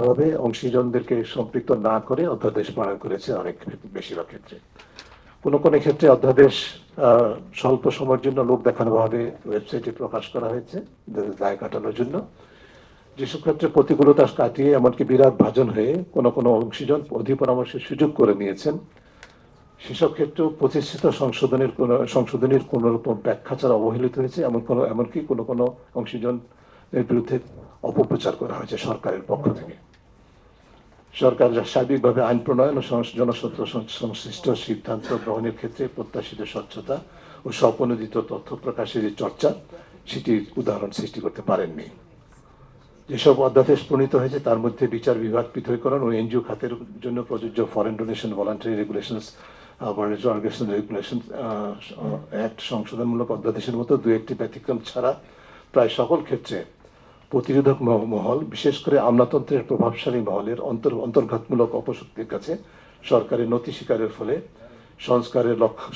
ভাবে অংশীজনদেরকে সম্পৃক্ত না করে অধ্যাদেশ প্রণয়ন করেছে অনেক বেশিরভাগ ক্ষেত্রে। কোনো কোনো ক্ষেত্রে অধ্যাদেশ স্বল্প সময়ের জন্য লোক দেখানো ভাবে ওয়েবসাইটে প্রকাশ করা হয়েছে দায় কাটানোর জন্য। যেসব ক্ষেত্রে প্রতিকূলতা কাটিয়ে এমনকি বিরাট ভাজন হয়ে কোনো কোনো অংশীজন অধিপরামর্শের সুযোগ করে নিয়েছেন, সেসব ক্ষেত্রেও প্রতিষ্ঠিত সংশোধনীর কোন রকম ব্যাখ্যা ছাড়া অবহেলিত হয়েছে, এমনকি কোনো কোনো অংশীজনের বিরুদ্ধে অপপ্রচার করা হয়েছে সরকারের পক্ষ থেকে। সরকার সার্বিকভাবে আইন প্রণয়ন ও জনস্বার্থ সংশ্লিষ্ট সিদ্ধান্ত গ্রহণের ক্ষেত্রে প্রত্যাশিত স্বচ্ছতা ও স্বপ্রণোদিত তথ্য প্রকাশের যে চর্চা, সেটির উদাহরণ সৃষ্টি করতে পারেননি। যেসব অধ্যাদেশ প্রণীত হয়েছে তার মধ্যে বিচার বিভাগ পৃথকীকরণ ও এনজিও খাতের জন্য প্রযোজ্য foreign donation voluntary regulations organisation regulation act সংশোধনমূলক অধ্যাদেশের মতো দু একটি ব্যতিক্রম ছাড়া প্রায় সকল ক্ষেত্রে প্রতিরোধক মহল, বিশেষ করে আমলাতন্ত্রের প্রভাবশালী মহলের অন্তর্ঘাতমূলক অপশক্তির কাছে সরকারের নথি স্বীকারের ফলে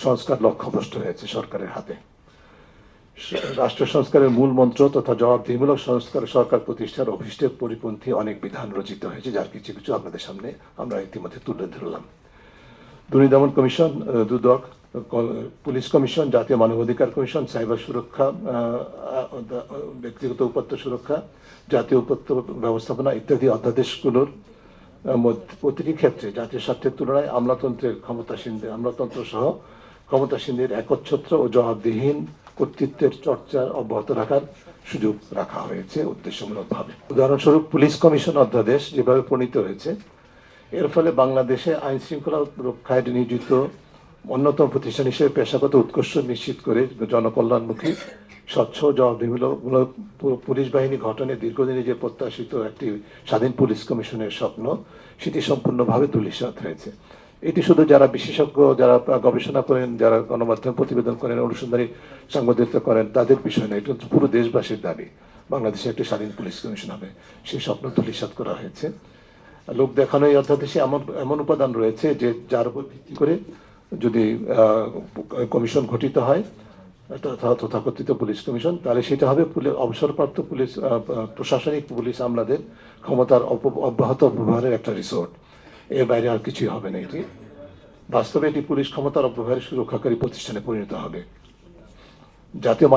সংস্কার লক্ষ্যভ্রষ্ট হয়েছে সরকারের হাতে। রাষ্ট্র সংস্কারের মূল মন্ত্র তথা জবাবদিহিমূলক সরকার প্রতিষ্ঠার অভিষ্টের পরিপন্থী অনেক বিধান রচিত হয়েছে, যার কিছু কিছু আপনাদের সামনে আমরা ইতিমধ্যে তুলে ধরলাম। দুর্নীতি দমন কমিশন, দুদক, পুলিশ কমিশন, জাতীয় মানবাধিকার কমিশন, সাইবার সুরক্ষা, ব্যক্তিগত উপাত্ত সুরক্ষা, জাতীয় উপাত্ত ব্যবস্থাপনা ইত্যাদি অধ্যাদেশগুলোর প্রতিটি ক্ষেত্রে জাতীয় স্বার্থের তুলনায় আমলাতন্ত্র সহ ক্ষমতাসীনদের একচ্ছত্র ও জবাবদিহীন কর্তৃত্বের চর্চা অব্যাহত রাখার সুযোগ রাখা হয়েছে উদ্দেশ্যমূলকভাবে। উদাহরণস্বরূপ পুলিশ কমিশন অধ্যাদেশ যেভাবে প্রণীত হয়েছে, এর ফলে বাংলাদেশে আইন শৃঙ্খলা রক্ষায় নিয়োজিত অন্যতম প্রতিষ্ঠান হিসেবে পেশাগত উৎকর্ষ নিশ্চিত করে জনকল্যাণমুখী স্বচ্ছ জবাবদিহিমূলক পুলিশ বাহিনী গঠনে দীর্ঘদিনে যে প্রত্যাশিত একটি স্বাধীন পুলিশ কমিশনের স্বপ্ন, সেটি সম্পূর্ণভাবে ধূলিসাৎ হয়েছে। এটি শুধু যারা বিশেষজ্ঞ, যারা গবেষণা করেন, যারা গণমাধ্যমে প্রতিবেদন করেন, অনুসন্ধানী সাংবাদিকতা করেন, তাদের বিষয় না, এটা পুরো দেশবাসীর দাবি বাংলাদেশে একটি স্বাধীন পুলিশ কমিশন হবে। সেই স্বপ্ন ধূলিসাৎ করা হয়েছে। লোক দেখানো এই অধ্যাদেশে এমন উপাদান রয়েছে যে যার উপর ভিত্তি করে যদি কমিশন গঠিত হয়, তথাকথিত পুলিশ কমিশন, তাহলে সেটা হবে অবসরপ্রাপ্ত পুলিশ প্রশাসনিক পুলিশ আমলাদের ক্ষমতার অব্যাহত ব্যবহারের একটা রিসোর্ট। এর বাইরে আর কিছুই হবে না। এটি বাস্তবে এটি পুলিশ ক্ষমতার অপব্যবহারের সুরক্ষাকারী প্রতিষ্ঠানে পরিণত হবে। জাতীয়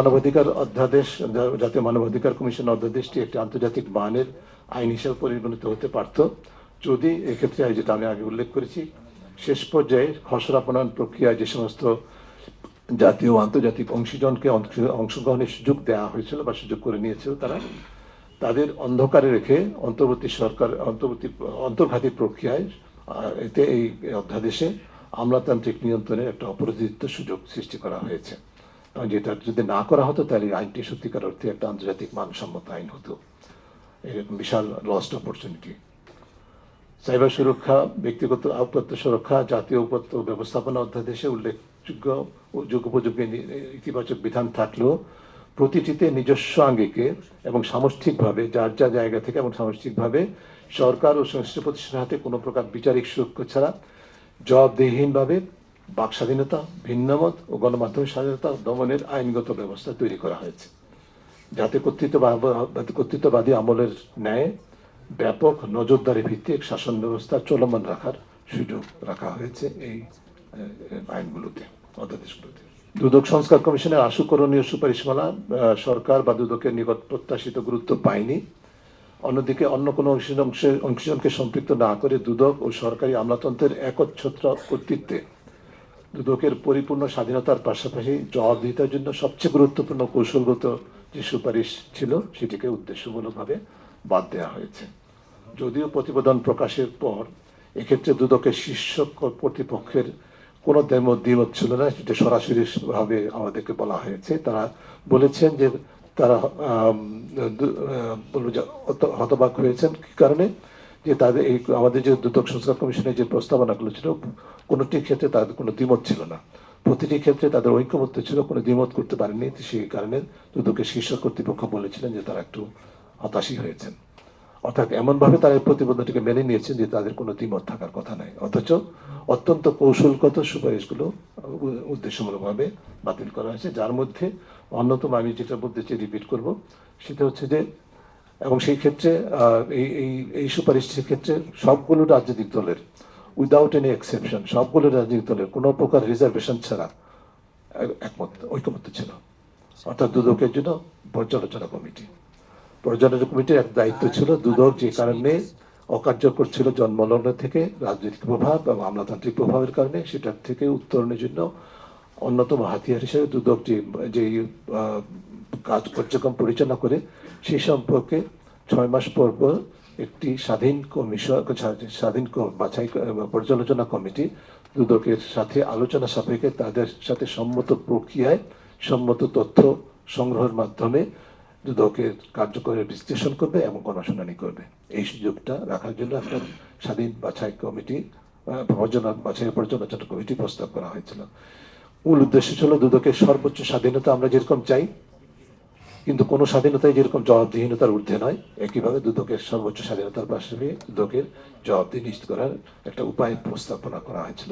মানবাধিকার কমিশন অধ্যাদেশটি একটি আন্তর্জাতিক মানের আইন হিসেবে পরিগণিত হতে পারত যদি এক্ষেত্রে, যেটা আমি আগে উল্লেখ করেছি, শেষ পর্যায়ে খসড়া প্রণয়ন প্রক্রিয়ায় যে সমস্ত জাতীয় ও আন্তর্জাতিক অংশীজনকে অংশগ্রহণের সুযোগ দেওয়া হয়েছিল বা সুযোগ করে নিয়েছিল, তাদের অন্ধকারে রেখে অন্তর্ঘাতী প্রক্রিয়ায় এতে এই অধ্যাদেশে আমলাতান্ত্রিক নিয়ন্ত্রণের একটা অপরিচিত সুযোগ সৃষ্টি করা হয়েছে। যেটা যদি না করা হতো তাহলে আইনটি সত্যিকার অর্থে একটা আন্তর্জাতিক মানসম্মত আইন হতো। এরকম বিশাল লস্ট অপরচুনিটি। সাইবার সুরক্ষা, ব্যক্তিগত উপাত্ত সুরক্ষা, জাতীয় উপাত্ত ব্যবস্থাপনা অধ্যাদেশে উল্লেখযোগ্য যুগোপযোগী ইতিবাচক বিধান থাকলেও প্রতিটিতে নিজস্ব আঙ্গিকে এবং সামষ্টিকভাবে যার যা জায়গা থেকে এবং সামষ্টিকভাবে সরকার ও সংশ্লিষ্ট প্রতিষ্ঠানের হাতে কোনো প্রকার বিচারিক সুরক্ষা ছাড়া জবাবদিহিহীনভাবে বাক স্বাধীনতা, ভিন্নমত ও গণমাধ্যমের স্বাধীনতা দমনের আইনগত ব্যবস্থা তৈরি করা হয়েছে, যাতে কর্তৃত্ববাদী আমলের ন্যায় ব্যাপক নজরদারি ভিত্তিক শাসন ব্যবস্থা চলমান রাখার সুযোগ রাখা হয়েছে এই আইনগুলোতে, অধ্যাদেশগুলোতে। দুদক সংস্কার কমিশনের আশু করণীয় সুপারিশমালা সরকার বা দুদকের নিকট প্রত্যাশিত গুরুত্ব পায়নি। অন্যদিকে অন্য কোনো অংশীজনকে সম্পৃক্ত না করে দুদক ও সরকারি আমলাতন্ত্রের একচ্ছত্র কর্তৃত্বে দুদকের পরিপূর্ণ স্বাধীনতার পাশাপাশি জবাবদিহিতার জন্য সবচেয়ে গুরুত্বপূর্ণ কৌশলগত যে সুপারিশ ছিল, সেটিকে উদ্দেশ্যমূলকভাবে বাদ দেওয়া হয়েছে। যদিও প্রতিবেদন প্রকাশের পর এক্ষেত্রে দুদকের শীর্ষ কর্তৃপক্ষের কোনো দ্বিমত ছিল না, সেটা সরাসরি ভাবে আমাদেরকে বলা হয়েছে। তারা বলেছেন যে তারা হতবাক হয়েছেন কি কারণে, যে তাদের এই আমাদের যে দুদক সংস্কার কমিশনের যে প্রস্তাবনাগুলো ছিল, কোনোটির ক্ষেত্রে তাদের কোনো দ্বিমত ছিল না। প্রতিটি ক্ষেত্রে তাদের ঐক্যমত্য ছিল, কোনো দ্বিমত করতে পারেনি। সেই কারণে দুদকের শীর্ষ কর্তৃপক্ষ বলেছিলেন যে তারা একটু হতাশই হয়েছেন। অর্থাৎ এমনভাবে তারা এই প্রতিবেদনটিকে মেনে নিয়েছেন যে তাদের কোনো দ্বিমত থাকার কথা নাই, অথচ অত্যন্ত কৌশলগত সুপারিশগুলো উদ্দেশ্যমূলকভাবে বাতিল করা হয়েছে। যার মধ্যে অন্যতম, আমি যেটা বলতে চাই, রিপিট করব, সেটা হচ্ছে যে এবং সেই ক্ষেত্রে এই এই এই সুপারিশের ক্ষেত্রে সবগুলো রাজনৈতিক দলের উইদাউট এনি এক্সেপশন সবগুলো রাজনৈতিক দলের কোনো প্রকার রিজার্ভেশন ছাড়া একমত ঐকমত্য ছিল। অর্থাৎ দুদকের জন্য পর্যালোচনা কমিটি, পর্যালোচনা কমিটির এক দায়িত্ব ছিল দুদক যে কারণে অকার্যকর ছিল জন্মলগ্ন থেকে রাজনৈতিক প্রভাব এবং আমলাতান্ত্রিক প্রভাবের কারণে সেটার থেকে উত্তরণের জন্য অন্যতম হাতিয়ার হিসেবে দুদক যে কাজ কার্যক্রম পরিচালনা করে সেই সম্পর্কে 6 মাস পর পর একটি স্বাধীন কমিশন স্বাধীন বাছাই পর্যালোচনা কমিটি দুদকের সাথে আলোচনা সাপেক্ষে তাদের সাথে সম্মত প্রক্রিয়ায় সম্মত তথ্য সংগ্রহের মাধ্যমে দুদকের কার্যকরের বিশ্লেষণ করবে এবং গণশুনানি করবে। এই সুযোগটা রাখার জন্য একটা স্বাধীন বাছাই কমিটি পর্যালোচনা কমিটি প্রস্তাব করা হয়েছিল। মূল উদ্দেশ্য ছিল দুদকের সর্বোচ্চ স্বাধীনতা আমরা যেরকম চাই, কিন্তু কোনো স্বাধীনতাই যেরকম জবাবদিহিনতার ঊর্ধ্বে নয়, একইভাবে দুদকের সর্বোচ্চ স্বাধীনতার পাশাপাশি দুদকের জবাবদিহি নিশ্চিত করার একটা উপায় প্রস্তাবনা করা হয়েছিল।